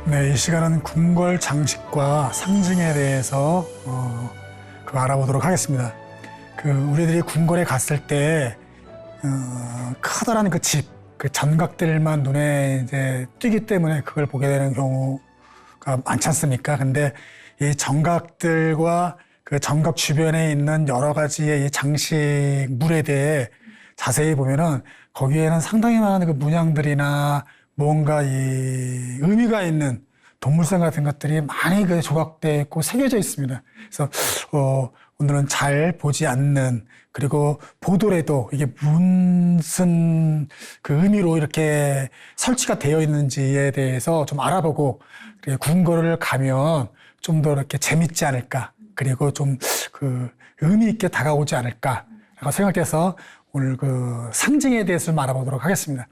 네, 이 시간은 궁궐 장식과 상징에 대해서 알아보도록 하겠습니다. 우리들이 궁궐에 갔을 때 커다란 그 집, 그 전각들만 눈에 이제 띄기 때문에 그걸 보게 되는 경우가 많지 않습니까? 근데 이 정각들과 그 정각 주변에 있는 여러 가지의 이 장식물에 대해 자세히 보면은 거기에는 상당히 많은 그 문양들이나 뭔가 이 의미가 있는 동물상 같은 것들이 많이 그 조각되어 있고 새겨져 있습니다. 그래서 오늘은 잘 보지 않는, 그리고 보더라도 이게 무슨 그 의미로 이렇게 설치가 되어 있는지에 대해서 좀 알아보고, 궁궐을 가면 좀 더 이렇게 재밌지 않을까, 그리고 좀 그 의미 있게 다가오지 않을까라고 생각해서 오늘 그 상징에 대해서 좀 알아보도록 하겠습니다.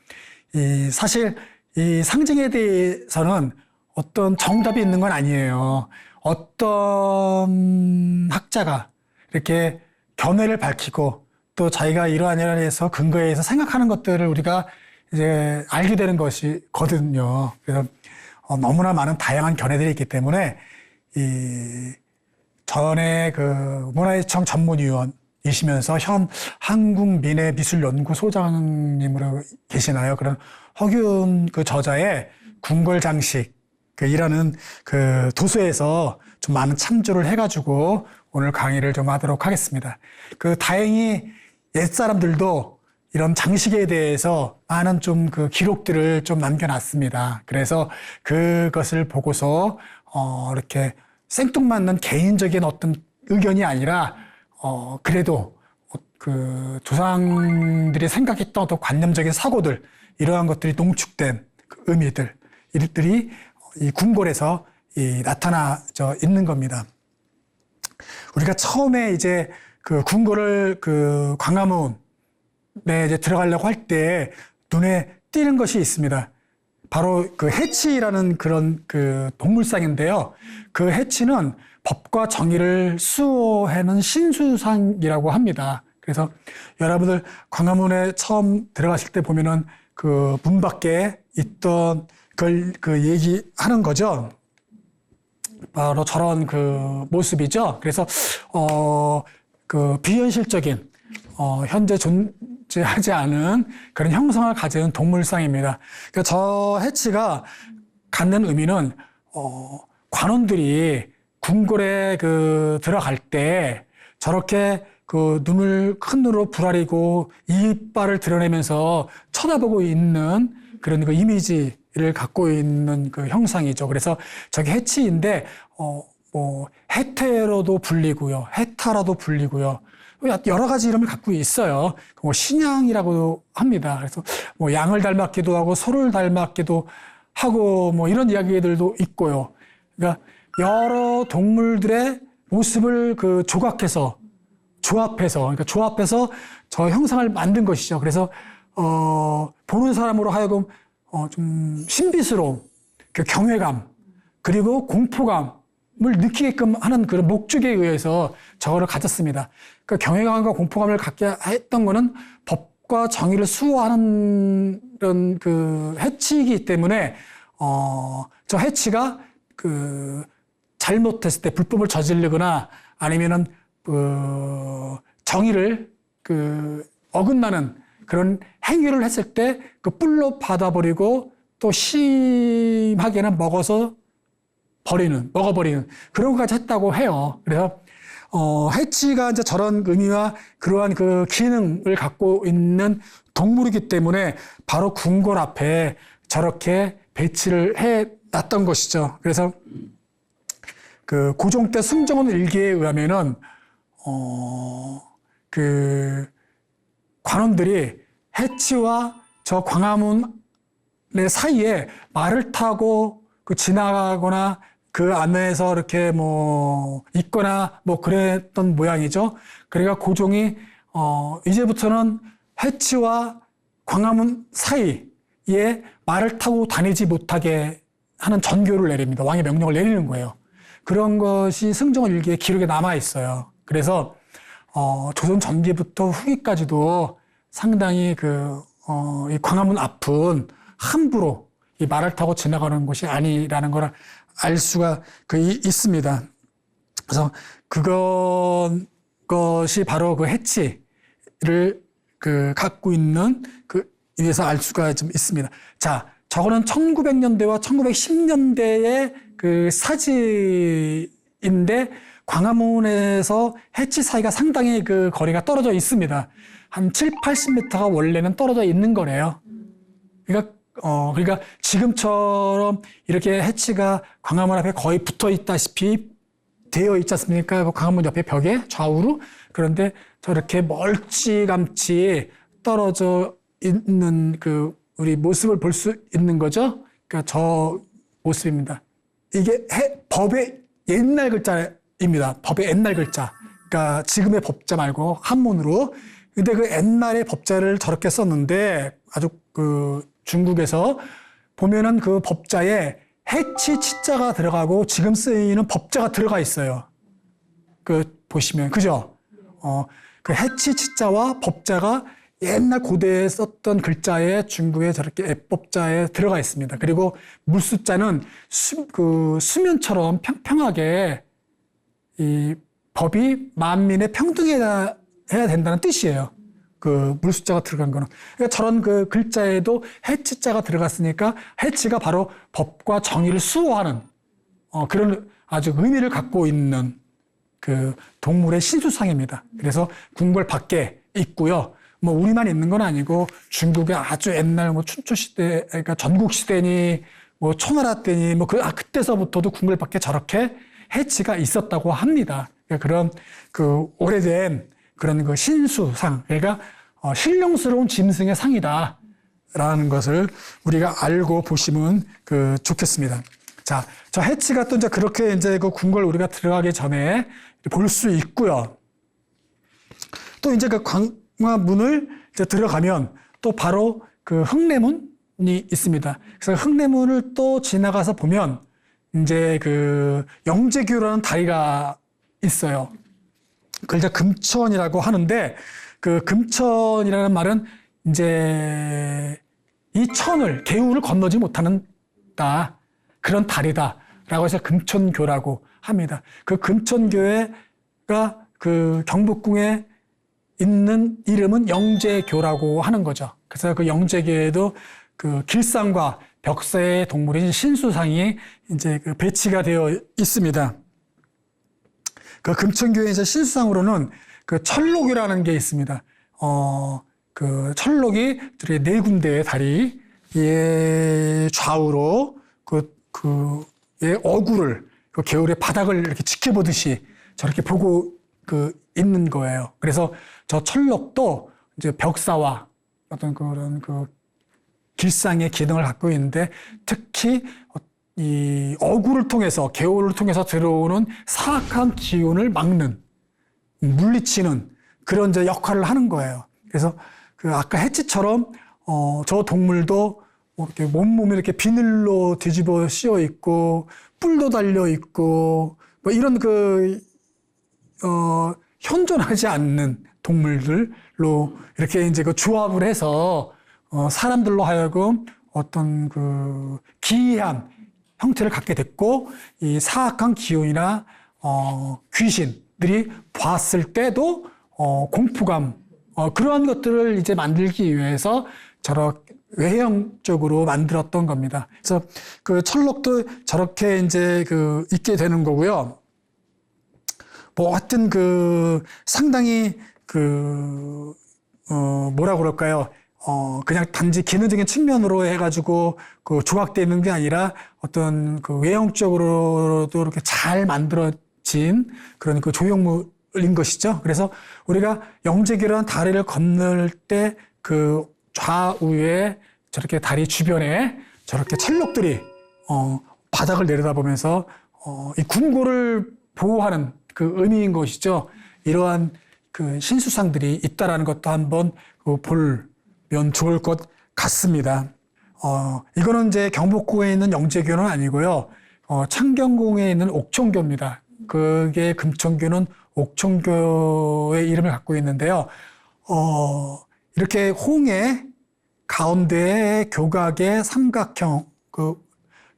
사실 이 상징에 대해서는 어떤 정답이 있는 건 아니에요. 어떤 학자가 이렇게 견해를 밝히고 또 자기가 이러해서 근거에 의해서 생각하는 것들을 우리가 이제 알게 되는 것이거든요. 그래서 너무나 많은 다양한 견해들이 있기 때문에 전에 그 문화유청 전문위원이시면서 현 한국민예미술연구소장님으로 계시나요? 그런 허균 그 저자의 궁궐장식 이라는 그 도서에서 좀 많은 참조를 해가지고 오늘 강의를 좀 하도록 하겠습니다. 다행히 옛사람들도 이런 장식에 대해서 많은 좀 그 기록들을 좀 남겨놨습니다. 그래서 그것을 보고서 이렇게 생뚱맞는 개인적인 어떤 의견이 아니라 그래도 그 조상들이 생각했던 어떤 관념적인 사고들, 이러한 것들이 농축된 그 의미들, 이들이 이 궁궐에서 나타나져 있는 겁니다. 우리가 처음에 이제 그 궁궐을 그 광화문에 이제 들어가려고 할 때 눈에 띄는 것이 있습니다. 바로 그 해치라는 그런 그 동물상인데요. 그 해치는 법과 정의를 수호하는 신수상이라고 합니다. 그래서 여러분들 광화문에 처음 들어가실 때 보면은 그 문 밖에 있던 그걸 얘기하는 거죠. 바로 저런 그 모습이죠. 그래서 그 비현실적인 현재 존재하지 않은 그런 형성을 가진 동물상입니다. 그러니까 저 해치가 갖는 의미는 관원들이 궁궐에 들어갈 때 저렇게 그 큰 눈으로 부라리고 이빨을 드러내면서 쳐다보고 있는 그런 그 이미지를 갖고 있는 그 형상이죠. 그래서 저게 해치인데, 해태로도 불리고요. 해타라도 불리고요. 여러 가지 이름을 갖고 있어요. 신양이라고도 합니다. 그래서 양을 닮았기도 하고 소를 닮았기도 하고 이런 이야기들도 있고요. 그러니까 여러 동물들의 모습을 조합해서 저 형상을 만든 것이죠. 그래서 보는 사람으로 하여금 좀 신비스러움, 그 경외감, 그리고 공포감을 느끼게끔 하는 그런 목적에 의해서 저거를 가졌습니다. 그 경외감과 공포감을 갖게 했던 거는 법과 정의를 수호하는 이런 그 해치이기 때문에 저 해치가 잘못했을 때 불법을 저지르거나 아니면은 정의를 어긋나는 그런 행위를 했을 때 그 뿔로 받아버리고 또 심하게는 먹어버리는 그런 것까지 했다고 해요. 그래서 해치가 이제 저런 의미와 그러한 그 기능을 갖고 있는 동물이기 때문에 바로 궁궐 앞에 저렇게 배치를 해 놨던 것이죠. 그래서 그 고종 때 승정원 일기에 의하면은 그 관원들이 해치와 저 광화문의 사이에 말을 타고 지나가거나 그 안에서 이렇게 있거나 그랬던 모양이죠. 그러니까 고종이 이제부터는 해치와 광화문 사이에 말을 타고 다니지 못하게 하는 전교를 내립니다. 왕의 명령을 내리는 거예요. 그런 것이 승정원 일기에 기록에 남아 있어요. 그래서 조선 전기부터 후기까지도 상당히 이 광화문 앞은 함부로 이 말을 타고 지나가는 곳이 아니라는 걸 알 수가 있습니다. 그래서 그것이 바로 그 해치를 갖고 있는 위에서 알 수가 좀 있습니다. 자, 저거는 1900년대와 1910년대의 사진인데 광화문에서 해치 사이가 상당히 거리가 떨어져 있습니다. 한 7, 80m가 원래는 떨어져 있는 거래요. 그러니까 지금처럼 이렇게 해치가 광화문 앞에 거의 붙어 있다시피 되어 있지 않습니까? 광화문 옆에 벽에 좌우로. 그런데 저렇게 멀찌감치 떨어져 있는 우리 모습을 볼 수 있는 거죠. 그러니까 저 모습입니다. 이게 법의 옛날 글자입니다. 법의 옛날 글자. 그러니까 지금의 법자 말고 한문으로. 근데 옛날의 법자를 저렇게 썼는데 아주 중국에서 보면은 법자에 해치 치자가 들어가고 지금 쓰이는 법자가 들어가 있어요. 보시면 그죠? 해치 치자와 법자가 옛날 고대에 썼던 글자에 중국의 저렇게 애법자에 들어가 있습니다. 그리고 물숫자는 수면처럼 평평하게 이 법이 만민의 평등해야 된다는 뜻이에요. 물숫자가 들어간 거는. 그러니까 저런 글자에도 해치자가 들어갔으니까 해치가 바로 법과 정의를 수호하는 그런 아주 의미를 갖고 있는 동물의 신수상입니다. 그래서 궁궐 밖에 있고요. 뭐 우리만 있는 건 아니고 중국의 아주 옛날 춘추 시대, 그러니까 전국 시대니 초나라 때니 그때서부터도 궁궐 밖에 저렇게 해치가 있었다고 합니다. 그러니까 그런 오래된 그런 신수상, 그러니까 신령스러운 짐승의 상이다라는 것을 우리가 알고 보시면 좋겠습니다. 자, 저 해치가 또 이제 그렇게 이제 궁궐 우리가 들어가기 전에 볼 수 있고요. 또 이제 광화문을 이제 들어가면 또 바로 흥례문이 있습니다. 그래서 흥례문을 또 지나가서 보면 이제 영제교라는 다리가 있어요. 그걸 이제 금천이라고 하는데 금천이라는 말은 이제 이 개울을 건너지 못하는 그런 다리다라고 해서 금천교라고 합니다. 금천교회가 경복궁에 있는 이름은 영제교라고 하는 거죠. 그래서 영제교에도 길상과 벽사의 동물인 신수상이 이제 배치가 되어 있습니다. 금천교회 이제 신수상으로는 철록이라는 게 있습니다. 철록이 네 군데의 다리의 좌우로 어구를 개울의 바닥을 이렇게 지켜보듯이 저렇게 보고 있는 거예요. 그래서 저 철록도 이제 벽사와 어떤 그런 길상의 기능을 갖고 있는데 특히 이 어구를 통해서 개울을 통해서 들어오는 사악한 기운을 막는 물리치는 그런 이제 역할을 하는 거예요. 그래서 아까 해치처럼 저 동물도 이렇게 몸이 이렇게 비늘로 뒤집어 씌워 있고 뿔도 달려 있고 뭐 이런 현존하지 않는 동물들로 이렇게 이제 조합을 해서 사람들로 하여금 어떤 기이한 형태를 갖게 됐고 이 사악한 기운이나 귀신들이 봤을 때도 공포감 그러한 것들을 이제 만들기 위해서 저렇게 외형적으로 만들었던 겁니다. 그래서 철록도 저렇게 이제 있게 되는 거고요. 뭐 하여튼 상당히 뭐라 그럴까요? 그냥 단지 기능적인 측면으로 해가지고 조각되어 있는 게 아니라 어떤 외형적으로도 이렇게 잘 만들어진 그런 조형물인 것이죠. 그래서 우리가 영제교라는 다리를 건널 때 좌우에 저렇게 다리 주변에 저렇게 철록들이 바닥을 내려다보면서 이 궁궐을 보호하는 의미인 것이죠. 이러한 신수상들이 있다라는 것도 한번 보면 좋을 것 같습니다. 이거는 이제 경복궁에 있는 영제교는 아니고요. 창경궁에 있는 옥천교입니다. 그게 금천교는 옥천교의 이름을 갖고 있는데요. 이렇게 홍해 가운데에 교각의 삼각형 그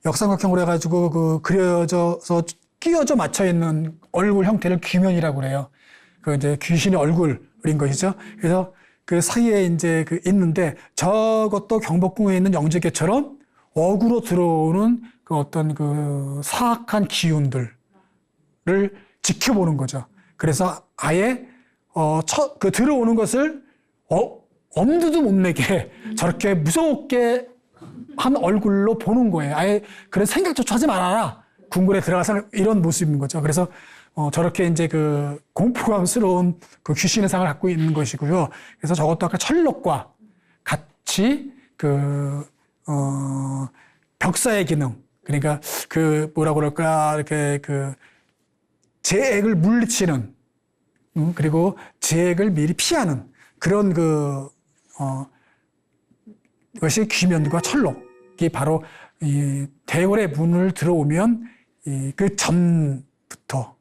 역삼각형으로 해가지고 그 그려져서 끼어져 맞춰 있는 얼굴 형태를 귀면이라고 그래요. 그 이제 귀신의 얼굴인 것이죠. 그래서 그 사이에 이제 그 있는데 저것도 경복궁에 있는 영지개처럼 어구로 들어오는 그 어떤 그 사악한 기운들을 지켜보는 거죠. 그래서 아예 그 들어오는 것을 엄두도 못 내게 저렇게 무섭게 한 얼굴로 보는 거예요. 아예 그런 생각조차 하지 말아라. 궁궐에 들어가서 이런 모습인 거죠. 그래서 저렇게 이제 그 공포감스러운 그 귀신의 상을 갖고 있는 것이고요. 그래서 저것도 아까 철록과 같이 벽사의 기능. 그러니까 그 뭐라 그럴까 이렇게 그 재액을 물리치는 그리고 재액을 미리 피하는 그런 것이 귀면과 철록이 바로 이 대궐의 문을 들어오면 그 전부터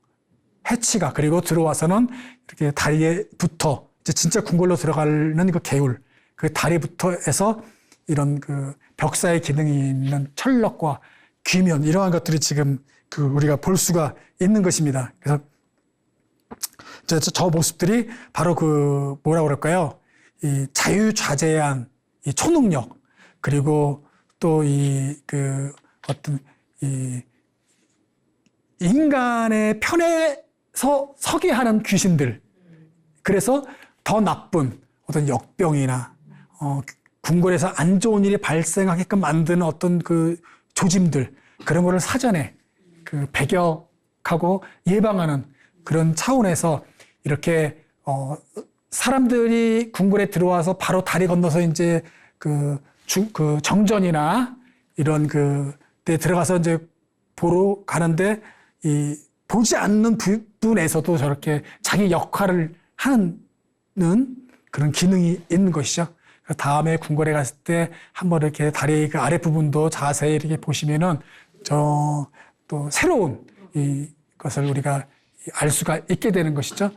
해치가 그리고 들어와서는 이렇게 다리에 붙어 이제 진짜 궁궐로 들어가는 그 개울 그 다리부터 해서 이런 그 벽사의 기능이 있는 철록과 귀면 이러한 것들이 지금 그 우리가 볼 수가 있는 것입니다. 그래서 저 모습들이 바로 그 뭐라 그럴까요? 이 자유자재한 이 초능력 그리고 또 그 어떤 이 인간의 편에서 서게 하는 귀신들. 그래서 더 나쁜 어떤 역병이나 궁궐에서 안 좋은 일이 발생하게끔 만드는 어떤 그 조짐들 그런 거를 사전에 그 배격하고 예방하는 그런 차원에서 이렇게 사람들이 궁궐에 들어와서 바로 다리 건너서 이제 그 정전이나 이런 데 들어가서 이제 보러 가는데 보지 않는 부분에서도 저렇게 자기 역할을 하는 그런 기능이 있는 것이죠. 다음에 궁궐에 갔을 때 한번 이렇게 다리 그 아랫부분도 자세히 이렇게 보시면은 또 새로운 것을 우리가 알 수가 있게 되는 것이죠.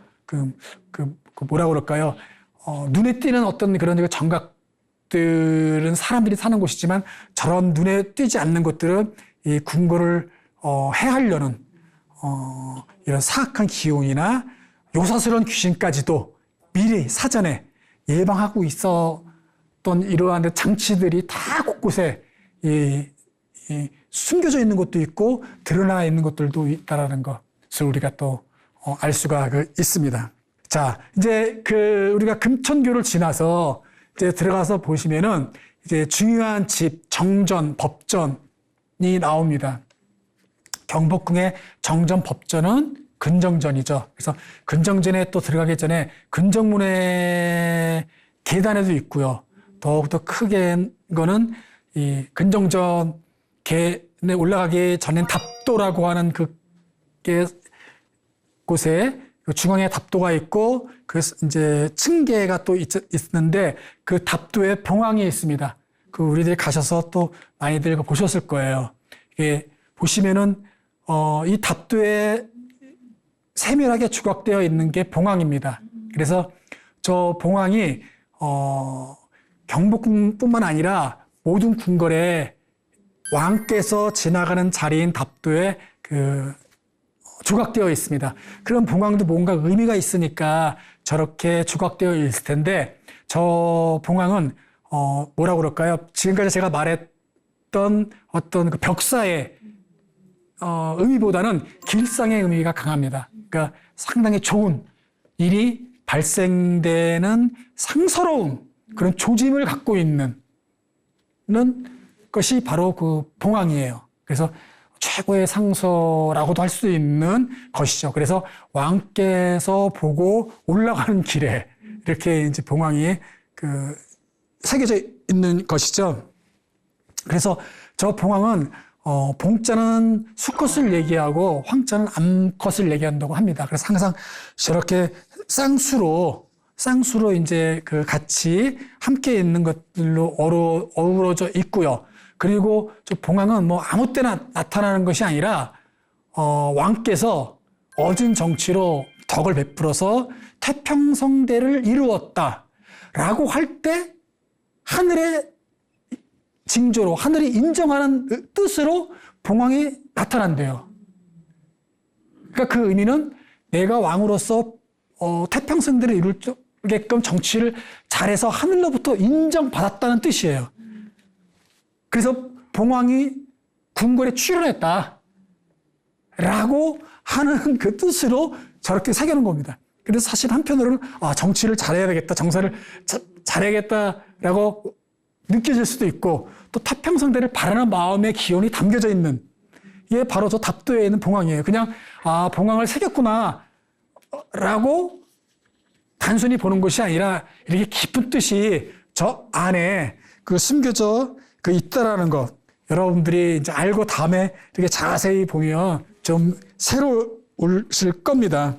뭐라 그럴까요? 눈에 띄는 어떤 그런 정각들은 사람들이 사는 곳이지만 저런 눈에 띄지 않는 것들은 이 궁궐을 해하려는 이런 사악한 기운이나 요사스러운 귀신까지도 미리 사전에 예방하고 있었던 이러한 장치들이 다 곳곳에 숨겨져 있는 것도 있고 드러나 있는 것들도 있다라는 것을 우리가 또 알 수가 있습니다. 자, 이제 우리가 금천교를 지나서 이제 들어가서 보시면은 이제 중요한 집, 정전, 법전이 나옵니다. 경복궁의 정전, 법전은 근정전이죠. 그래서 근정전에 또 들어가기 전에 근정문의 계단에도 있고요. 더욱더 크게 거는 이 근정전 계단에 올라가기 전엔 답도라고 하는 곳에 중앙에 답도가 있고 그 이제 층계가 또 있는데 그 답도에 봉황이 있습니다. 우리들이 가셔서 또 많이들 보셨을 거예요. 이게 보시면은 이 답도에 세밀하게 조각되어 있는 게 봉황입니다. 그래서 저 봉황이 경복궁뿐만 아니라 모든 궁궐에 왕께서 지나가는 자리인 답도에 조각되어 있습니다. 그런 봉황도 뭔가 의미가 있으니까 저렇게 조각되어 있을 텐데 저 봉황은 뭐라고 그럴까요? 지금까지 제가 말했던 어떤 그 벽사의 의미보다는 길상의 의미가 강합니다. 그러니까 상당히 좋은 일이 발생되는 상서로운 그런 조짐을 갖고 있는 것이 바로 그 봉황이에요. 그래서 최고의 상서라고도 할 수 있는 것이죠. 그래서 왕께서 보고 올라가는 길에 이렇게 이제 봉황이 새겨져 있는 것이죠. 그래서 저 봉황은 봉자는 수컷을 얘기하고 황자는 암컷을 얘기한다고 합니다. 그래서 항상 저렇게 쌍수로 이제 같이 함께 있는 것들로 어우러져 있고요. 그리고 저 봉황은 뭐 아무 때나 나타나는 것이 아니라 왕께서 얻은 정치로 덕을 베풀어서 태평성대를 이루었다라고 할 때 하늘에 징조로 하늘이 인정하는 뜻으로 봉황이 나타난대요. 그러니까 그 의미는 내가 왕으로서 태평성들을 이루게끔 정치를 잘해서 하늘로부터 인정받았다는 뜻이에요. 그래서 봉황이 궁궐에 출연했다 라고 하는 그 뜻으로 저렇게 새겨놓은 겁니다. 그래서 사실 한편으로는 정치를 잘해야 되겠다, 정사를 잘해야겠다라고 느껴질 수도 있고, 또 태평성대를 바라는 마음의 기원이 담겨져 있는 이게 바로 저 답도에 있는 봉황이에요. 그냥 봉황을 새겼구나 라고 단순히 보는 것이 아니라 이렇게 깊은 뜻이 저 안에 그 숨겨져 있다라는 것, 여러분들이 이제 알고 다음에 이렇게 자세히 보면 좀 새로우실 겁니다.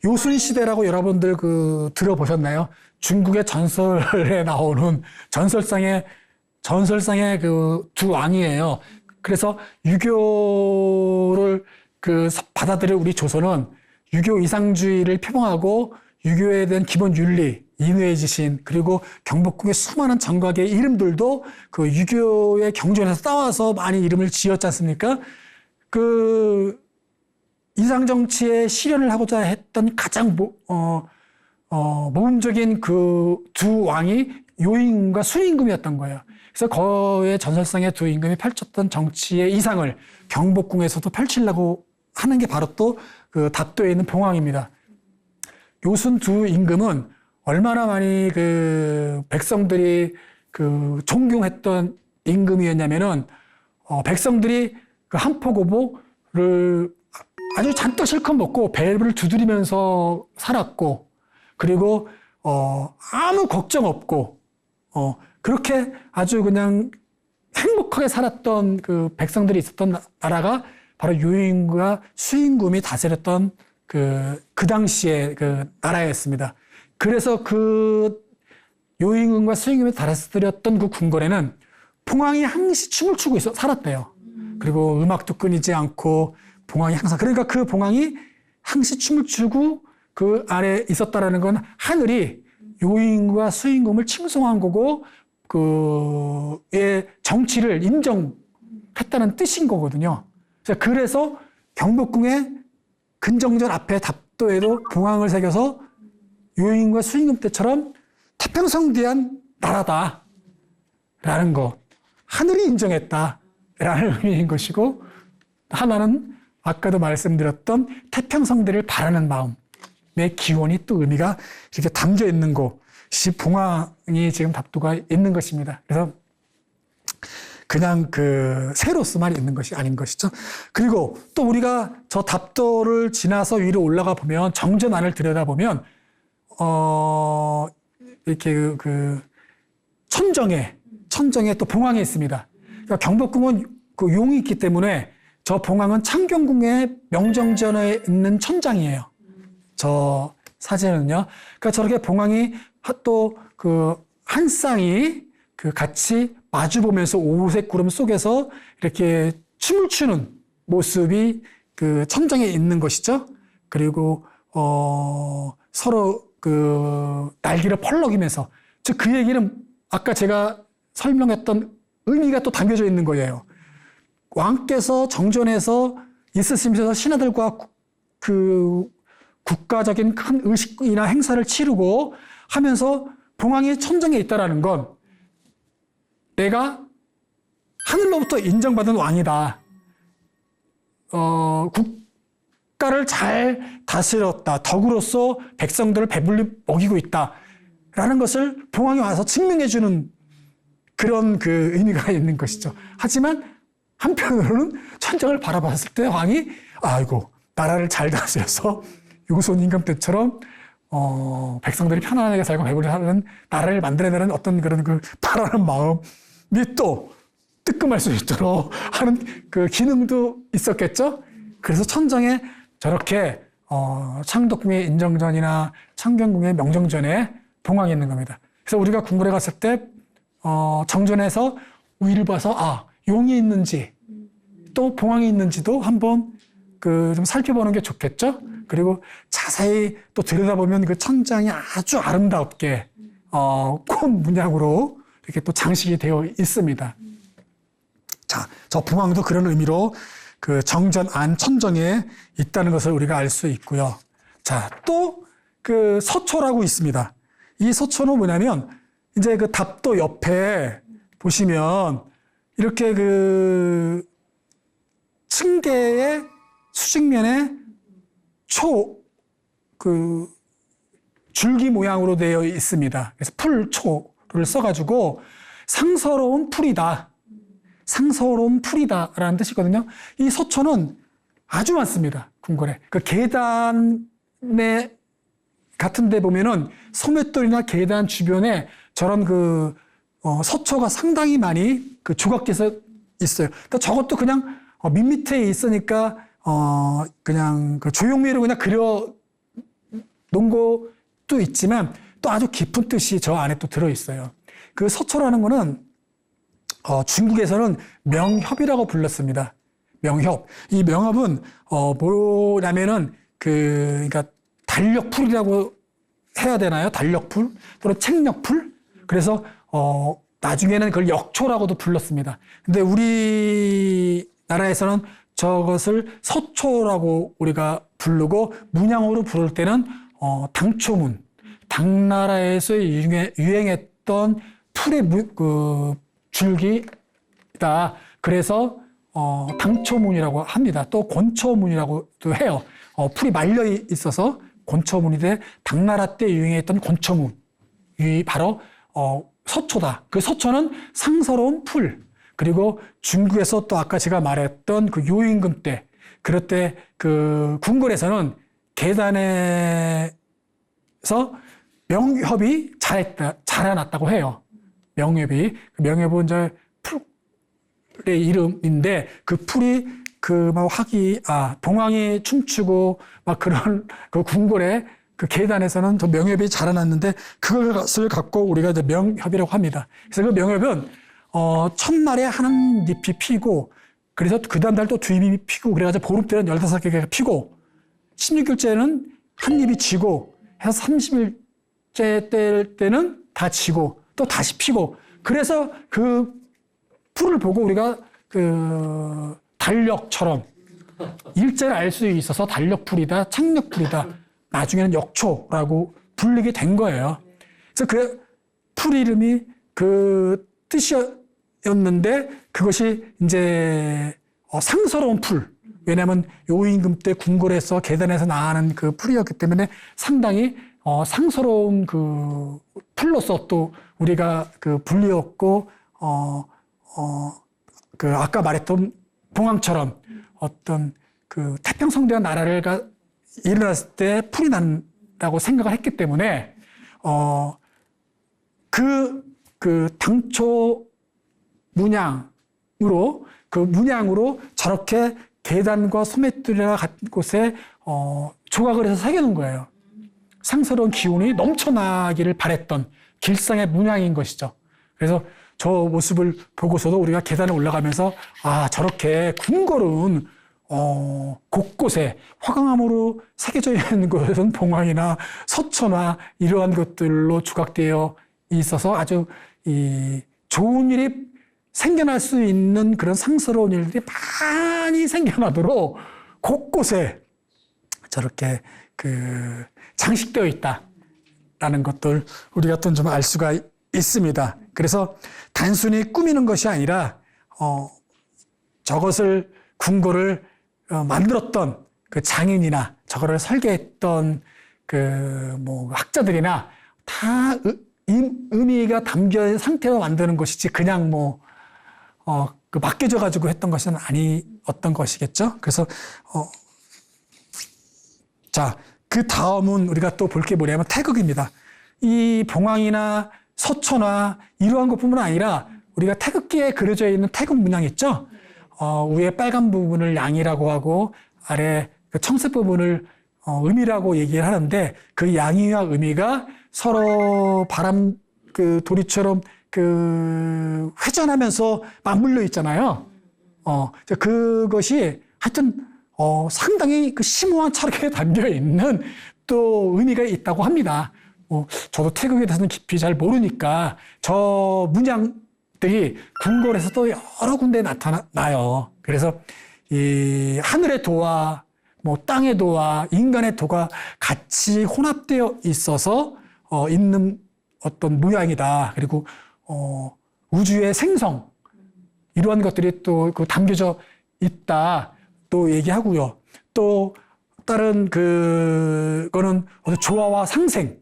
요순 시대라고 여러분들 들어보셨나요? 중국의 전설에 나오는 전설상의 그 두 왕이에요. 그래서 유교를 받아들일 우리 조선은 유교 이상주의를 표방하고 유교에 대한 기본 윤리, 인외의 지신, 그리고 경복궁의 수많은 정각의 이름들도 그 유교의 경전에서 따와서 많이 이름을 지었지 않습니까? 이상정치의 실현을 하고자 했던 가장 모범적인 그 두 왕이 요임금과 순임금이었던 거예요. 그래서 거의 전설상의 두 임금이 펼쳤던 정치의 이상을 경복궁에서도 펼치려고 하는 게 바로 또 그 답도에 있는 봉황입니다. 요순 두 임금은 얼마나 많이 백성들이 존경했던 임금이었냐면은 백성들이 한포고보를 아주 잔뜩 실컷 먹고 배를 두드리면서 살았고, 그리고 아무 걱정 없고 그렇게 아주 그냥 행복하게 살았던 그 백성들이 있었던 나라가 바로 요임금과 수임금이 다스렸던 그 당시의 그 나라였습니다. 그래서 그 요임금과 수임금이 다스렸던 그 궁궐에는 봉황이 항시 춤을 추고 살았대요. 그리고 음악도 끊이지 않고 봉황이 항상, 그러니까 그 봉황이 항시 춤을 추고 그 안에 있었다라는 건 하늘이 요임금과 수임금을 칭송한 거고 그의 정치를 인정했다는 뜻인 거거든요. 그래서 경복궁의 근정전 앞에 답도에도 봉황을 새겨서 요임금과 수임금 때처럼 태평성대한 나라다라는 거, 하늘이 인정했다라는 의미인 것이고, 하나는 아까도 말씀드렸던 태평성대를 바라는 마음의 기원이 또 의미가 이렇게 담겨 있는 것이 봉황이 지금 답도가 있는 것입니다. 그래서 그냥 새로서만 있는 것이 아닌 것이죠. 그리고 또 우리가 저 답도를 지나서 위로 올라가 보면 정전 안을 들여다보면 이렇게 천정에 또 봉황이 있습니다. 그러니까 경복궁은 그 용이 있기 때문에 저 봉황은 창경궁의 명정전에 있는 천장이에요. 저 사진은요. 그러니까 저렇게 봉황이 또 한 쌍이 같이 마주보면서 오색 구름 속에서 이렇게 춤을 추는 모습이 천장에 있는 것이죠. 그리고 서로 날개를 펄럭이면서, 즉 그 얘기는 아까 제가 설명했던 의미가 또 담겨져 있는 거예요. 왕께서 정전에서 있으시면서 신하들과 국가적인 큰 의식이나 행사를 치르고 하면서 봉황이 천정에 있다라는 건 내가 하늘로부터 인정받은 왕이다. 국가를 잘 다스렸다. 덕으로서 백성들을 배불리 먹이고 있다. 라는 것을 봉황이 와서 증명해주는 그런 의미가 있는 것이죠. 하지만 한편으로는 천정을 바라봤을 때 왕이 아이고 나라를 잘 다스려서 요순 임금 때처럼 백성들이 편안하게 살고 배불리 사는 나라를 만들어내는 어떤 그런 바라는 마음이 또 뜨끔할 수 있도록 하는 기능도 있었겠죠. 그래서 천정에 저렇게 창덕궁의 인정전이나 창경궁의 명정전에 봉황이 있는 겁니다. 그래서 우리가 궁궐에 갔을 때 정전에서 위를 봐서 용이 있는지 또 봉황이 있는지도 한번 좀 살펴보는 게 좋겠죠. 그리고 자세히 또 들여다보면 천장이 아주 아름답게 꽃 문양으로 이렇게 또 장식이 되어 있습니다. 자, 저 봉황도 그런 의미로 그 정전 안 천정에 있다는 것을 우리가 알 수 있고요. 자, 또 그 서초라고 있습니다. 이 서초는 뭐냐면 이제 그 답도 옆에 보시면 이렇게 그 층계의 수직면에 그 줄기 모양으로 되어 있습니다. 그래서 풀초를 써가지고 상서로운 풀이다. 상서로운 풀이다라는 뜻이거든요. 이 서초는 아주 많습니다. 궁궐에. 그 계단에 같은 데 보면은 소맷돌이나 계단 주변에 저런 서초가 상당히 많이 그 조각돼서 있어요. 그러니까 저것도 그냥 밋밋해 있으니까 그냥 그 조형미로 그냥 그려 놓은 것도 있지만 또 아주 깊은 뜻이 저 안에 또 들어 있어요. 그 서초라는 거는 중국에서는 명협이라고 불렀습니다. 명협. 이 명협은 뭐냐면은 그러니까 달력풀이라고 해야 되나요? 달력풀 또는 책력풀. 그래서 나중에는 그걸 역초라고도 불렀습니다. 근데 우리나라에서는 저것을 서초라고 우리가 부르고 문양으로 부를 때는 당초문, 당나라에서 유행했던 풀의 줄기다. 그래서 당초문이라고 합니다. 또 권초문이라고도 해요. 풀이 말려 있어서 권초문이 돼 당나라 때 유행했던 권초문이 바로 서초다. 그 서초는 상서로운 풀. 그리고 중국에서 또 아까 제가 말했던 그 요임금 때, 그럴 때 그 궁궐에서는 계단에서 명협이 자라났다고 해요. 명협이. 명협은 이제 풀의 이름인데 그 풀이 봉황이 춤추고 막 그런 그 궁궐에 그 계단에서는 저 명협이 자라났는데 그것을 갖고 우리가 이제 명협이라고 합니다. 그래서 그 명협은 첫날에 한 잎이 피고 그래서 그 다음 달 또 두 잎이 피고 그래가지고 보름 때는 15개가 피고 16일째는 한 잎이 지고 해서 30일째 때는 다 지고 또 다시 피고 그래서 그 풀을 보고 우리가 그 달력처럼 일제를 알 수 있어서 달력풀이다, 책력풀이다, 나중에는 역초라고 불리게 된 거예요. 그래서 그 풀 이름이 그 뜻이었는데 그것이 이제 상서로운 풀. 왜냐하면 요임금 때 궁궐에서 계단에서 나는 그 풀이었기 때문에 상당히 상서로운 그 풀로서 또 우리가 그 불리었고 그 아까 말했던 봉황처럼 어떤 그 태평성대한 나라를 일어났을 때 풀이 난다고 생각을 했기 때문에 그 당초 문양으로 저렇게 계단과 소맷돌이나 같은 곳에 조각을 해서 새겨놓은 거예요. 상스러운 기운이 넘쳐나기를 바랬던 길상의 문양인 것이죠. 그래서 저 모습을 보고서도 우리가 계단에 올라가면서 저렇게 궁궐은 곳곳에 화강암으로 새겨져 있는 것은 봉황이나 서초나 이러한 것들로 조각되어 있어서 아주 좋은 일이 생겨날 수 있는 그런 상스러운 일들이 많이 생겨나도록 곳곳에 저렇게 장식되어 있다라는 것들 우리가 또 좀 알 수가 있습니다. 그래서 단순히 꾸미는 것이 아니라 저것을 궁궐을 만들었던 그 장인이나 저거를 설계했던 학자들이나 다 의미가 담겨 상태로 만드는 것이지 그냥 맡겨져 가지고 했던 것은 아니었던 것이겠죠. 그래서 그 다음은 우리가 또 볼 게 뭐냐면 태극입니다. 이 봉황이나 서초나 이러한 것뿐만 아니라 우리가 태극기에 그려져 있는 태극 문양 있죠. 위에 빨간 부분을 양이라고 하고 아래 그 청색 부분을 음이라고 얘기를 하는데 그 양이와 음이가 서로 바람 도리처럼 회전하면서 맞물려 있잖아요. 그것이 하여튼 상당히 심오한 철학에 담겨 있는 또 의미가 있다고 합니다. 저도 태극에 대해서는 깊이 잘 모르니까 저 문양들이 궁궐에서도 여러 군데 나타나요. 그래서 이 하늘의 도와 땅의 도와 인간의 도가 같이 혼합되어 있어서 있는 어떤 모양이다. 그리고 우주의 생성 이러한 것들이 또 담겨져 있다. 또 얘기하고요. 또 다른 그거는 어떤 조화와 상생,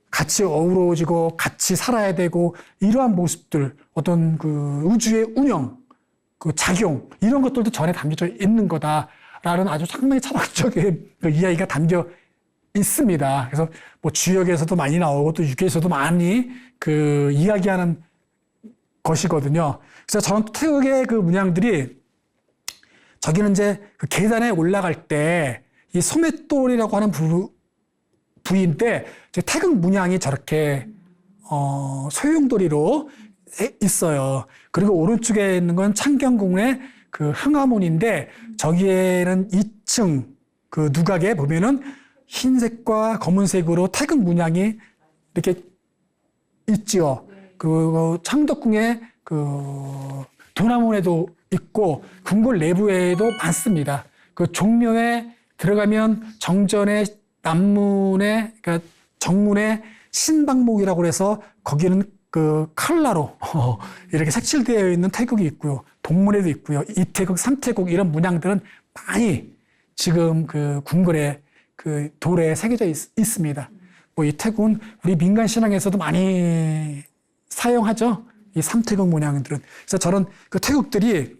같이 어우러지고 같이 살아야 되고 이러한 모습들, 어떤 그 우주의 운영, 그 작용 이런 것들도 전에 담겨져 있는 거다라는 아주 상당히 철학적인 그 이야기가 담겨 있습니다. 그래서 주역에서도 많이 나오고 또 육에서도 많이 그 이야기하는 것이거든요. 그래서 저는 태극의 그 문양들이 저기는 이제 그 계단에 올라갈 때 이 소맷돌이라고 하는 부위인데 태극 문양이 저렇게 소용돌이로 있어요. 그리고 오른쪽에 있는 건 창경궁의 그 흥하문인데 저기에는 2층 그 누각에 보면은 흰색과 검은색으로 태극 문양이 이렇게 있지요. 그 창덕궁의 그 도남원에도 있고 궁궐 내부에도 많습니다. 그 종묘에 들어가면 정전의 남문에 그러니까 정문에 신방목이라고 해서 거기는 그 칼라로 이렇게 색칠되어 있는 태극이 있고요. 동문에도 있고요. 이태극, 삼태극 이런 문양들은 많이 지금 그 궁궐에 그 돌에 새겨져 있습니다. 이 태극은 우리 민간 신앙에서도 많이 사용하죠. 이 삼태극 문양들은. 그래서 저는 그 태극들이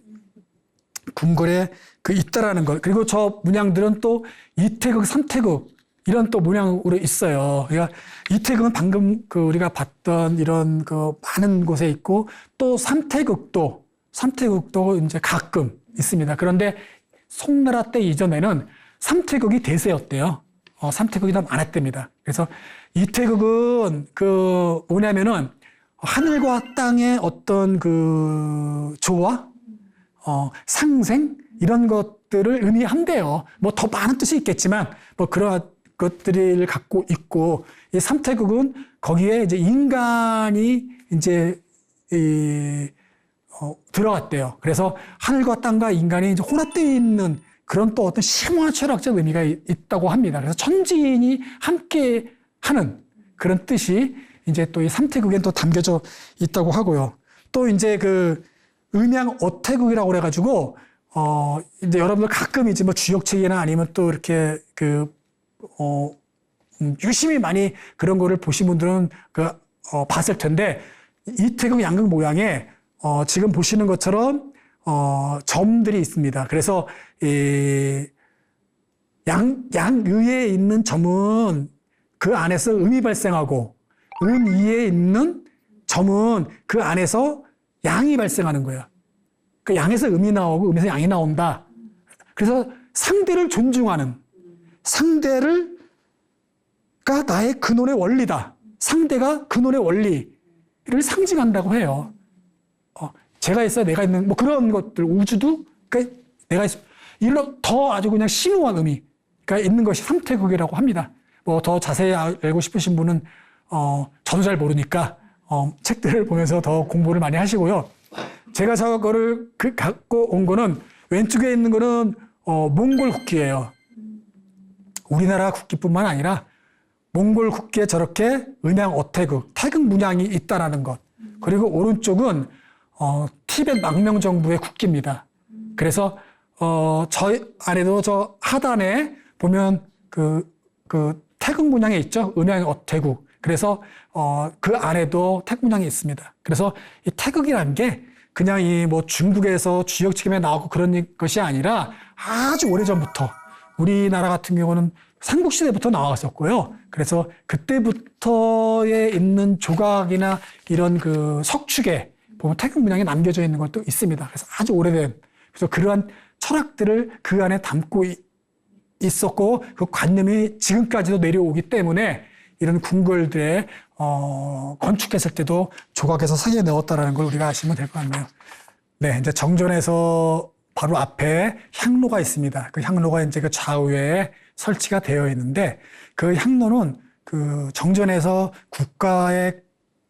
궁궐에 그 있다라는 것. 그리고 저 문양들은 또 이태극, 삼태극 이런 또 문양으로 있어요. 그러니까 이태극은 방금 그 우리가 봤던 이런 그 많은 곳에 있고 또 삼태극도 이제 가끔 있습니다. 그런데 송나라 때 이전에는 삼태극이 대세였대요. 삼태극이 더 많았답니다. 그래서 이태극은 그 뭐냐면은 하늘과 땅의 어떤 그 조화, 상생 이런 것들을 의미한대요. 더 많은 뜻이 있겠지만 그런 것들을 갖고 있고 이 삼태극은 거기에 이제 인간이 이제 들어갔대요. 그래서 하늘과 땅과 인간이 이제 혼합되어 있는 그런 또 어떤 심오한 철학적 의미가 있다고 합니다. 그래서 천지인이 함께 하는 그런 뜻이 이제 또 이 삼태극엔 또 담겨져 있다고 하고요. 또 이제 그 음양 어태극이라고 그래가지고 이제 여러분들 가끔 이제 주역책이나 아니면 또 이렇게 유심히 많이 그런 거를 보신 분들은 봤을 텐데 이태극 양극 모양에 지금 보시는 것처럼 점들이 있습니다. 그래서 이 양위에 있는 점은 그 안에서 음이 발생하고 음위에 있는 점은 그 안에서 양이 발생하는 거예요. 그 양에서 음이 나오고 음에서 양이 나온다. 그래서 상대를 존중하는 상대가 나의 근원의 원리다. 상대가 근원의 원리를 상징한다고 해요. 제가 있어야 내가 있는 그런 것들 우주도 그러니까 내가 있어 이런 더 아주 그냥 심오한 의미가 있는 것이 삼태극이라고 합니다. 더 자세히 알고 싶으신 분은 저도 잘 모르니까 책들을 보면서 더 공부를 많이 하시고요. 제가 저거를 갖고 온 거는 왼쪽에 있는 거는 몽골 국기예요. 우리나라 국기뿐만 아니라 몽골 국기에 저렇게 음양 어태극, 태극 문양이 있다라는 것. 그리고 오른쪽은 티벳 망명정부의 국기입니다. 그래서 저 안에도 저 하단에 보면 그 태극 문양이 있죠. 음양 어태극. 그래서 그 안에도 태극 문양이 있습니다. 그래서 이 태극이라는 게 그냥 이 중국에서 주역책임에 나오고 그런 것이 아니라 아주 오래전부터 우리나라 같은 경우는 삼국시대부터 나왔었고요. 그래서 그때부터에 있는 조각이나 이런 그 석축에 보면 태극 문양이 남겨져 있는 것도 있습니다. 그래서 아주 오래된, 그래서 그러한 철학들을 그 안에 담고 있었고 그 관념이 지금까지도 내려오기 때문에 이런 궁궐들에 건축했을 때도 조각에서 새겨 넣었다라는 걸 우리가 아시면 될 것 같네요. 네, 이제 정전에서 바로 앞에 향로가 있습니다. 그 향로가 이제 그 좌우에 설치가 되어 있는데 그 향로는 그 정전에서 국가의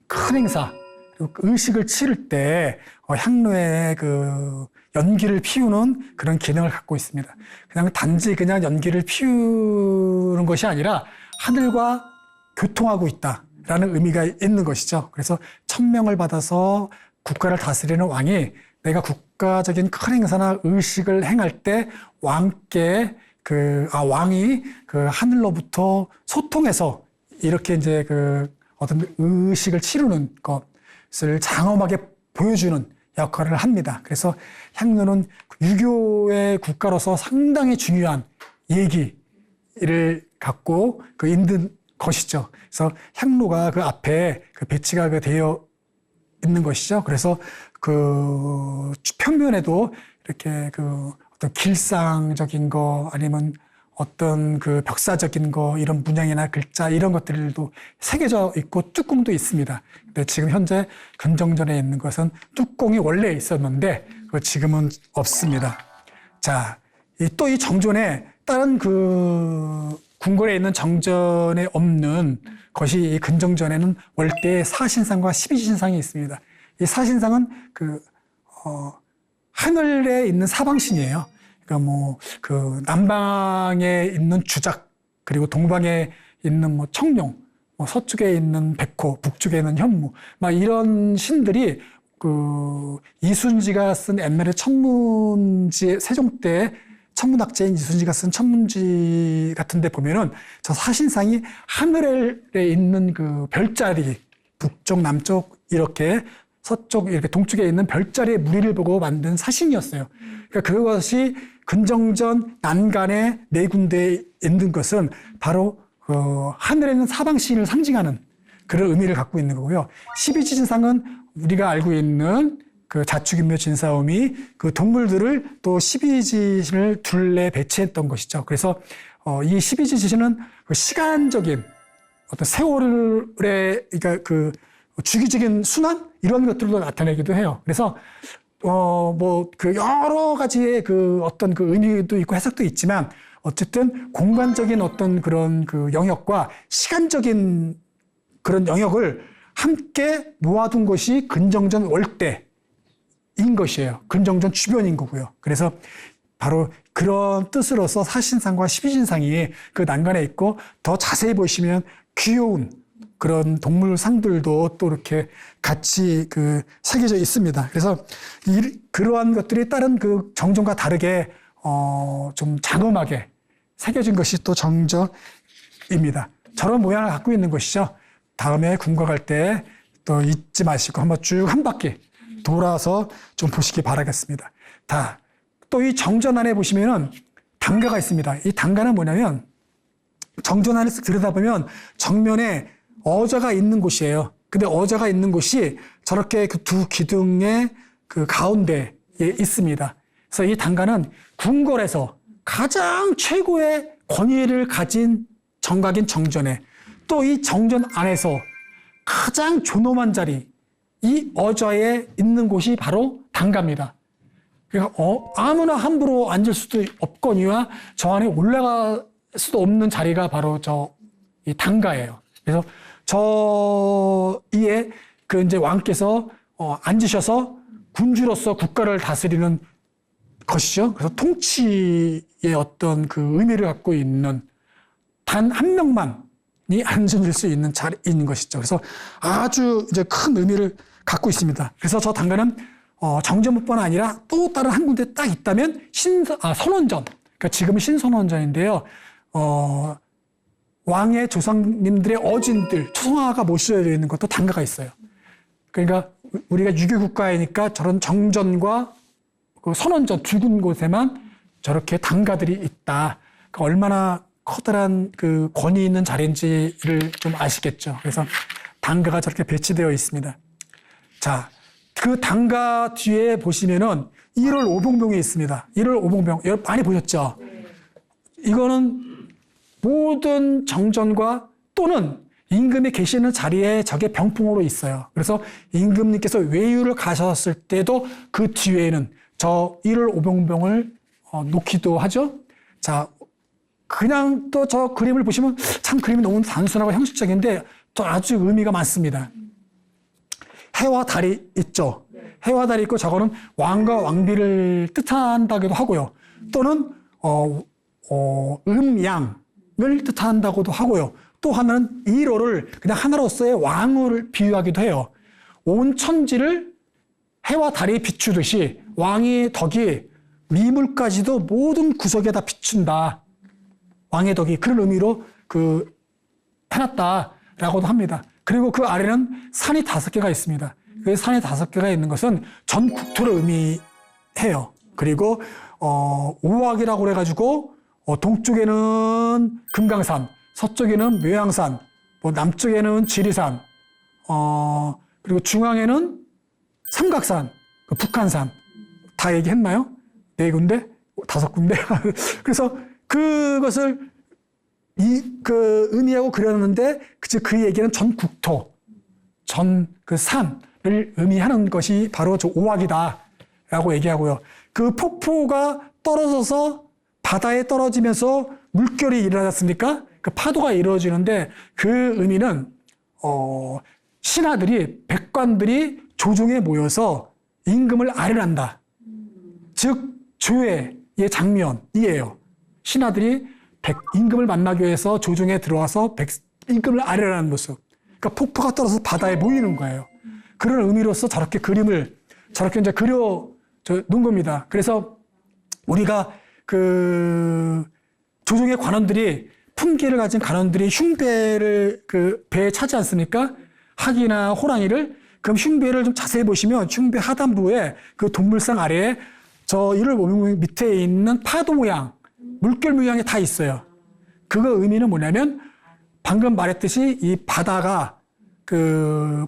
큰 행사, 의식을 치를 때 향로에 그 연기를 피우는 그런 기능을 갖고 있습니다. 그냥 단지 그냥 연기를 피우는 것이 아니라 하늘과 교통하고 있다라는 의미가 있는 것이죠. 그래서 천명을 받아서 국가를 다스리는 왕이 내가 국가적인 큰 행사나 의식을 행할 때 왕께 왕이 그 하늘로부터 소통해서 이렇게 이제 그 어떤 의식을 치르는 것을 장엄하게 보여주는 역할을 합니다. 그래서 향로는 유교의 국가로서 상당히 중요한 얘기를 갖고 그 있는 것이죠. 그래서 향로가 그 앞에 그 배치가 되어 있는 것이죠. 그래서 그 평면에도 이렇게 그 어떤 길상적인 거 아니면 어떤 그 벽사적인 거 이런 문양이나 글자 이런 것들도 새겨져 있고 뚜껑도 있습니다. 근데 지금 현재 근정전에 있는 것은 뚜껑이 원래 있었는데 지금은 없습니다. 자, 또 이 정전에 다른 그 궁궐에 있는 정전에 없는 것이 이 근정전에는 월대의 사신상과 십이신상이 있습니다. 이 사신상은 하늘에 있는 사방신이에요. 그러니까 그 남방에 있는 주작, 그리고 동방에 있는 청룡, 서쪽에 있는 백호, 북쪽에 있는 현무, 막 이런 신들이 그 이순지가 쓴 옛날에 천문지, 세종 때 천문학자인 이순지가 쓴 천문지 같은 데 보면은 저 사신상이 하늘에 있는 그 별자리, 북쪽, 남쪽, 이렇게 서쪽, 이렇게 동쪽에 있는 별자리의 무리를 보고 만든 사신이었어요. 그러니까 그것이 근정전 난간의 네 군데에 있는 것은 바로 하늘에 있는 사방신을 상징하는 그런 의미를 갖고 있는 거고요. 십이지신상은 우리가 알고 있는 그 자축인묘 진사오미 그 동물들을 또 십이지신을 둘레 배치했던 것이죠. 그래서 이 십이지신은 그 시간적인 어떤 세월의 그러니까 그 주기적인 순환 이런 것들도 나타내기도 해요. 그래서 그 여러 가지의 그 어떤 그 의미도 있고 해석도 있지만 어쨌든 공간적인 어떤 그런 그 영역과 시간적인 그런 영역을 함께 모아둔 것이 근정전 월대인 것이에요. 근정전 주변인 거고요. 그래서 바로 그런 뜻으로서 사신상과 십이신상이 그 난간에 있고 더 자세히 보시면 귀여운 그런 동물상들도 또 이렇게 같이 그 새겨져 있습니다. 그래서 그러한 것들이 다른 그 정전과 다르게 좀 장엄하게 새겨진 것이 또 정전입니다. 저런 모양을 갖고 있는 것이죠. 다음에 궁궐 갈 때 또 잊지 마시고 한번 쭉 한 바퀴 돌아서 좀 보시기 바라겠습니다. 또 이 정전 안에 보시면은 단가가 있습니다. 이 단가는 뭐냐면 정전 안에서 들여다보면 정면에 어자가 있는 곳이에요. 근데 어자가 있는 곳이 저렇게 그 두 기둥의 그 가운데에 있습니다. 그래서 이 단가는 궁궐에서 가장 최고의 권위를 가진 정각인 정전에 또 이 정전 안에서 가장 존엄한 자리, 이 어자에 있는 곳이 바로 단가입니다. 그러니까 아무나 함부로 앉을 수도 없거니와 저 안에 올라갈 수도 없는 자리가 바로 이 단가예요. 그래서 이에 그 이제 왕께서 앉으셔서 군주로서 국가를 다스리는 것이죠. 그래서 통치의 어떤 그 의미를 갖고 있는 단 한 명만이 앉을 수 있는 자리인 것이죠. 그래서 아주 이제 큰 의미를 갖고 있습니다. 그래서 저 단가는 정전뿐만 아니라 또 다른 한 군데 딱 있다면 선원전. 그러니까 지금은 신선원전인데요. 왕의 조상님들의 어진들, 초성화가 모셔져 있는 것도 단가가 있어요. 그러니까 우리가 유교 국가이니까 저런 정전과 그 선원전 두 곳에만 저렇게 단가들이 있다. 그러니까 얼마나 커다란 그 권위 있는 자리인지를 좀 아시겠죠. 그래서 단가가 저렇게 배치되어 있습니다. 자, 그 단가 뒤에 보시면은 1월 오봉병이 있습니다. 1월 오봉병, 여러분 많이 보셨죠? 이거는 모든 정전과 또는 임금이 계시는 자리에 저게 병풍으로 있어요. 그래서 임금님께서 외유를 가셨을 때도 그 뒤에는 저 1월 오봉병을 놓기도 하죠. 자, 그냥 또 저 그림을 보시면 참 그림이 너무 단순하고 형식적인데 또 아주 의미가 많습니다. 해와 달이 있죠. 해와 달이 있고 저거는 왕과 왕비를 뜻한다기도 하고요. 또는 음양을 뜻한다고도 하고요. 또 하나는 1호를 그냥 하나로서의 왕을 비유하기도 해요. 온 천지를 해와 달이 비추듯이 왕의 덕이 미물까지도 모든 구석에다 비춘다. 왕의 덕이 그런 의미로 해놨다라고도 합니다. 그리고 그 아래는 산이 5개가 있습니다. 그 산이 5개가 있는 것은 전 국토를 의미해요. 그리고 오악이라고 그래가지고 동쪽에는 금강산, 서쪽에는 묘양산, 뭐 남쪽에는 지리산, 그리고 중앙에는 삼각산, 북한산 다 얘기했나요? 4군데? 5군데? 그래서 그것을 의미하고 그렸는데 그 얘기는 전 국토, 전 그 산을 의미하는 것이 바로 저 오악이다라고 얘기하고요. 그 폭포가 떨어져서 바다에 떨어지면서 물결이 일어났습니까? 그 파도가 이루어지는데 그 의미는 신하들이 백관들이 조정에 모여서 임금을 아련한다. 즉 조회의 장면이에요. 신하들이 임금을 만나기 위해서 조정에 들어와서 임금을 아련하는 모습. 그러니까 폭포가 떨어져서 바다에 모이는 거예요. 그런 의미로서 저렇게 그림을 저렇게 이제 그려 놓은 겁니다. 그래서 우리가 조정의 관원들이 품기를 가진 관원들이 흉배를 배에 차지 않습니까? 학이나 호랑이를. 그럼 흉배를 좀 자세히 보시면 흉배 하단부에 그 동물상 아래에 이를 보면 밑에 있는 파도 모양, 물결 모양이 다 있어요. 그거 의미는 뭐냐면 방금 말했듯이 이 바다가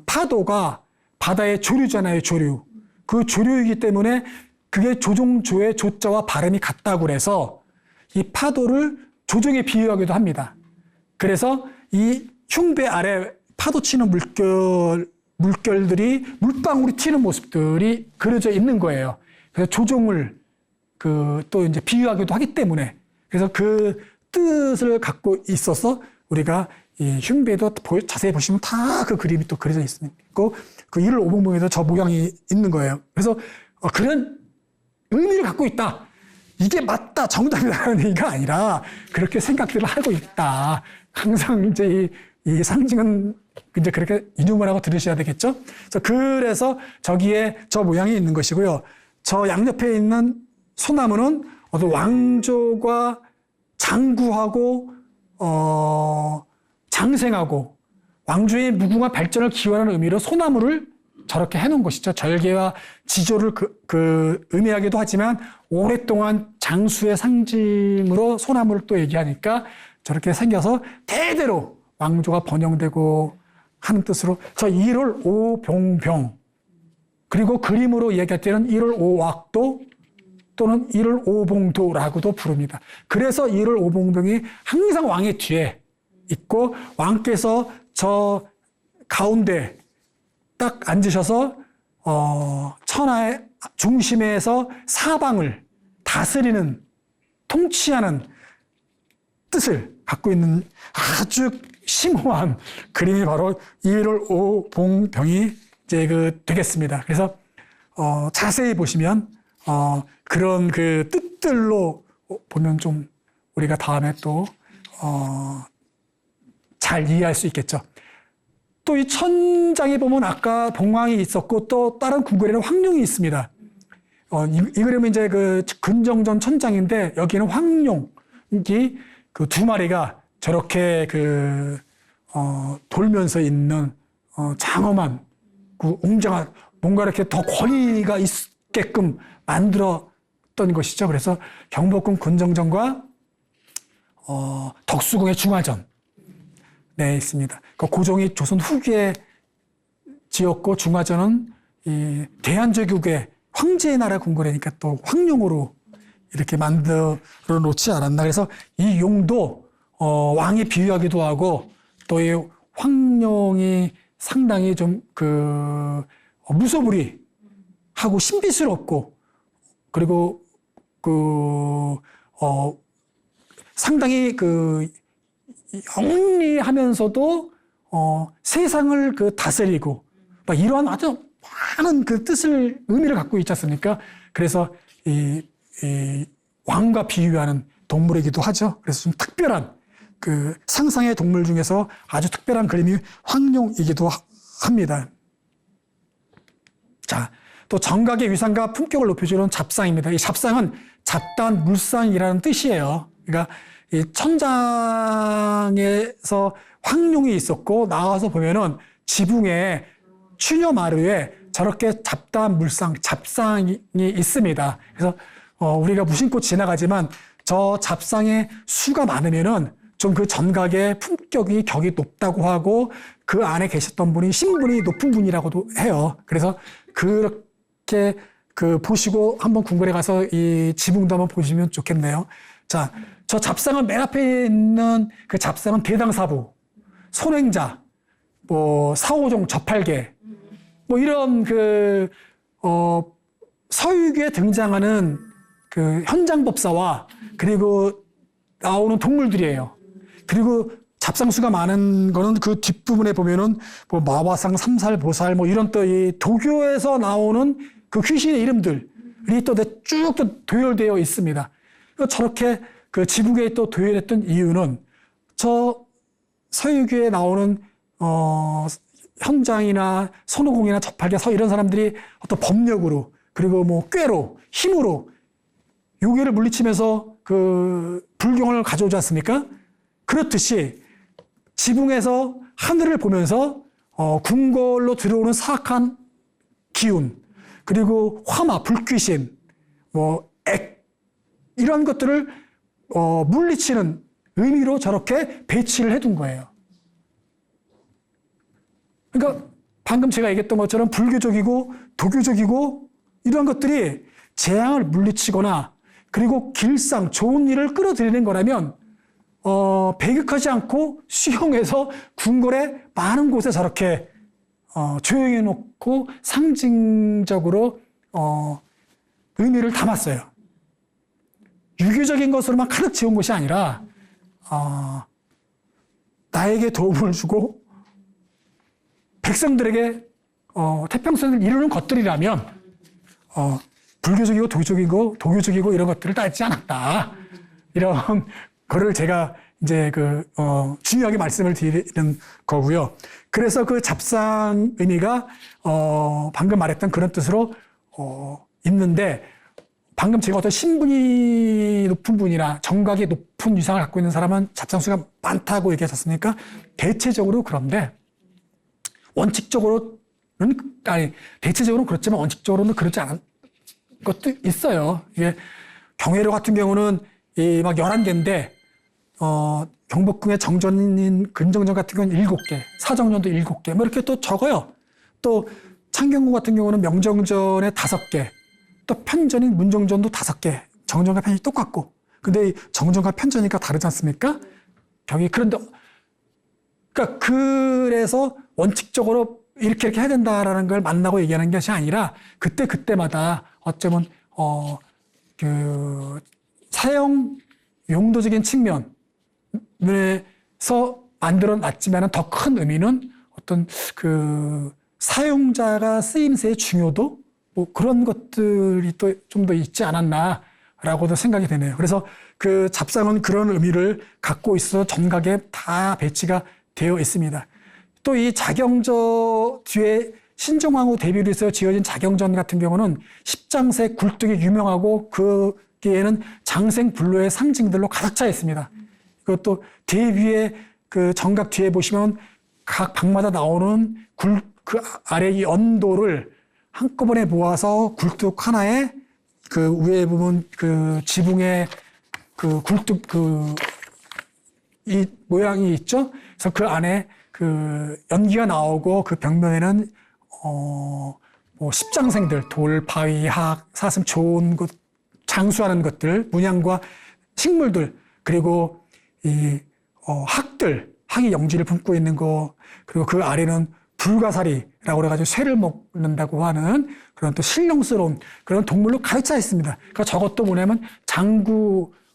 파도가 바다의 조류잖아요, 조류. 그 조류이기 때문에 그게 조종조의 조자와 발음이 같다고 그래서 이 파도를 조종에 비유하기도 합니다. 그래서 이 흉배 아래 파도 치는 물결들이 물방울이 튀는 모습들이 그려져 있는 거예요. 그래서 조종을 또 이제 비유하기도 하기 때문에 그래서 그 뜻을 갖고 있어서 우리가 이 흉배도 자세히 보시면 다 그 그림이 또 그려져 있고 그 1월 오봉봉에도 저 모양이 있는 거예요. 그래서 그런 의미를 갖고 있다. 이게 맞다, 정답이라는 얘기가 아니라 그렇게 생각들을 하고 있다. 항상 이제 이 상징은 이제 그렇게 인용을 하고 들으셔야 되겠죠? 그래서 저기에 저 모양이 있는 것이고요. 저 양옆에 있는 소나무는 어떤 왕조가 장구하고 장생하고 왕조의 무궁한 발전을 기원하는 의미로 소나무를 저렇게 해놓은 것이죠. 절개와 지조를 의미하기도 하지만 오랫동안 장수의 상징으로 소나무를 또 얘기하니까 저렇게 생겨서 대대로 왕조가 번영되고 하는 뜻으로 저 1월 오봉병 그리고 그림으로 얘기할 때는 1월 오왁도 또는 1월 오봉도라고도 부릅니다. 그래서 1월 오봉병이 항상 왕의 뒤에 있고 왕께서 저 가운데 딱 앉으셔서 천하의 중심에서 사방을 다스리는 통치하는 뜻을 갖고 있는 아주 심오한 그림이 바로 1월 오봉병이 이제 되겠습니다. 그래서 자세히 보시면 그런 그 뜻들로 보면 좀 우리가 다음에 또 잘 이해할 수 있겠죠. 또 이 천장에 보면 아까 봉황이 있었고 또 다른 궁궐에는 황룡이 있습니다. 이 그림은 이제 그 근정전 천장인데 여기는 황룡이 그 2마리가 저렇게 돌면서 있는 장엄한 웅장한 뭔가 이렇게 더 권위가 있게끔 만들었던 것이죠. 그래서 경복궁 근정전과 덕수궁의 중화전 네 있습니다. 고종이 조선 후기에 지었고 중화전은 이 대한제국의 황제의 나라 궁궐이니까 또 황룡으로 이렇게 만들어 놓지 않았나. 그래서 이 용도 왕이 비유하기도 하고 또 이 황룡이 상당히 좀 무소불위하고 신비스럽고 그리고 상당히 그 영리하면서도 세상을 그 다스리고 막 이러한 아주 많은 그 뜻을 의미를 갖고 있지 않습니까? 그래서 이 왕과 비유하는 동물이기도 하죠. 그래서 좀 특별한 그 상상의 동물 중에서 아주 특별한 그림이 황룡이기도 합니다. 자, 또 정각의 위상과 품격을 높여주는 잡상입니다. 이 잡상은 잡다한 물상이라는 뜻이에요. 그러니까 이 천장에서 황룡이 있었고 나와서 보면은 지붕에 추녀 마루에 저렇게 잡다한 물상, 잡상이 있습니다. 그래서 우리가 무심코 지나가지만 저 잡상의 수가 많으면은 좀 그 전각의 품격이 격이 높다고 하고 그 안에 계셨던 분이 신분이 높은 분이라고도 해요. 그래서 그렇게 그 보시고 한번 궁궐에 가서 이 지붕도 한번 보시면 좋겠네요. 자, 저 잡상은 맨 앞에 있는 그 잡상은 대당사부, 손행자, 뭐 사오종, 저팔계, 뭐 이런 그 서유기에 등장하는 그 현장법사와 그리고 나오는 동물들이에요. 그리고 잡상수가 많은 거는 그 뒷부분에 보면은 뭐 마화상, 삼살보살 뭐 이런 또 이 도교에서 나오는 그 귀신의 이름들이 또 쭉 또 도열되어 있습니다. 저렇게 그 지붕에 또 도열했던 이유는 저 서유기에 나오는 현장이나 손오공이나 저팔계 서 이런 사람들이 어떤 법력으로 그리고 뭐 꾀로 힘으로 요괴를 물리치면서 그 불경을 가져오지 않습니까? 그렇듯이 지붕에서 하늘을 보면서 궁궐로 들어오는 사악한 기운 그리고 화마, 불귀신, 뭐 액 이런 것들을 물리치는 의미로 저렇게 배치를 해둔 거예요. 그러니까 방금 제가 얘기했던 것처럼 불교적이고 도교적이고 이런 것들이 재앙을 물리치거나 그리고 길상 좋은 일을 끌어들이는 거라면 배격하지 않고 수용해서 궁궐의 많은 곳에 저렇게 조용히 놓고 상징적으로 의미를 담았어요. 유교적인 것으로만 가득 지은 것이 아니라 나에게 도움을 주고 백성들에게 태평성을 이루는 것들이라면 불교적이고 도교적이고 이런 것들을 따지지 않았다. 이런 거를 제가 이제 중요하게 말씀을 드리는 거고요. 그래서 그 잡상 의미가 방금 말했던 그런 뜻으로 있는데 방금 제가 어떤 신분이 높은 분이나 정각이 높은 위상을 갖고 있는 사람은 잡상수가 많다고 얘기하셨습니까? 대체적으로 그런데 대체적으로 그렇지만 원칙적으로는 그렇지 않은 것도 있어요. 이게 경회로 같은 경우는 막 11개인데 경복궁의 정전인 근정전 같은 경우는 7개, 사정전도 7개, 뭐 이렇게 또 적어요. 또 창경궁 같은 경우는 명정전에 5개, 또 편전인 문정전도 5개, 정전과 편전이 똑같고, 근데 정전과 편전이니까 다르지 않습니까? 그런데, 그러니까 그래서 원칙적으로 이렇게 해야 된다라는 걸 만나고 얘기하는 것이 아니라 그때마다 어쩌면 사용 용도적인 측면에서 만들어 놨지만 더 큰 의미는 어떤 사용자가 쓰임새의 중요도 뭐 그런 것들이 또 좀 더 있지 않았나라고도 생각이 되네요. 그래서 그 잡상은 그런 의미를 갖고 있어서 전각에 다 배치가 되어 있습니다. 또 이 자경저 뒤에 신종왕후 데뷔를 해서 지어진 자경전 같은 경우는 십장색 굴뚝이 유명하고 거기에는 장생불로의 상징들로 가득 차 있습니다. 그것도 대위에 그 정각 뒤에 보시면 각 방마다 나오는 그 아래 이 언도를 한꺼번에 모아서 굴뚝 하나에 그 위에 부분 그 지붕에 그 굴뚝 이 모양이 있죠. 그래서 그 안에 그 연기가 나오고 그 벽면에는 뭐 십장생들, 돌, 바위, 학, 사슴 좋은 것, 장수하는 것들, 문양과 식물들, 그리고 이 학이 영지를 품고 있는 거, 그리고 그 아래는 불가사리라고 그래가지고 쇠를 먹는다고 하는 그런 또 신령스러운 그런 동물로 가득 차 있습니다. 그러니까 저것도 뭐냐면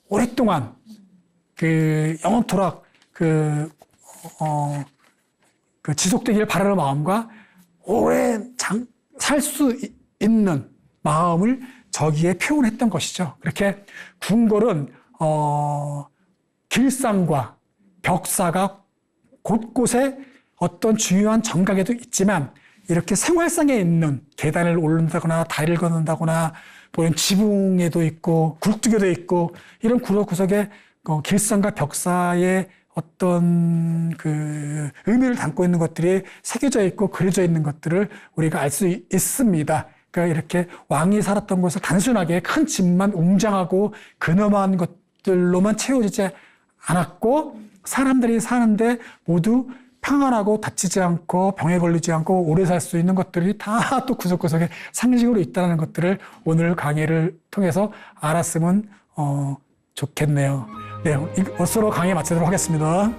오랫동안 그 영원토록 지속되기를 바라는 마음과 오래 살 수 있는 마음을 저기에 표현했던 것이죠. 그렇게 궁궐은 길상과 벽사가 곳곳에 어떤 중요한 정각에도 있지만 이렇게 생활상에 있는 계단을 오른다거나 다리를 걷는다거나 보면 지붕에도 있고 굴뚝에도 있고 이런 구석구석에 길상과 벽사의 어떤 그 의미를 담고 있는 것들이 새겨져 있고 그려져 있는 것들을 우리가 알 수 있습니다. 그러니까 이렇게 왕이 살았던 곳을 단순하게 큰 집만 웅장하고 근엄한 것들로만 채워지지 않았고 사람들이 사는데 모두 평안하고 다치지 않고 병에 걸리지 않고 오래 살 수 있는 것들이 다 또 구석구석에 상징으로 있다는 것들을 오늘 강의를 통해서 알았으면 좋겠네요. 네, 이것으로 강의 마치도록 하겠습니다.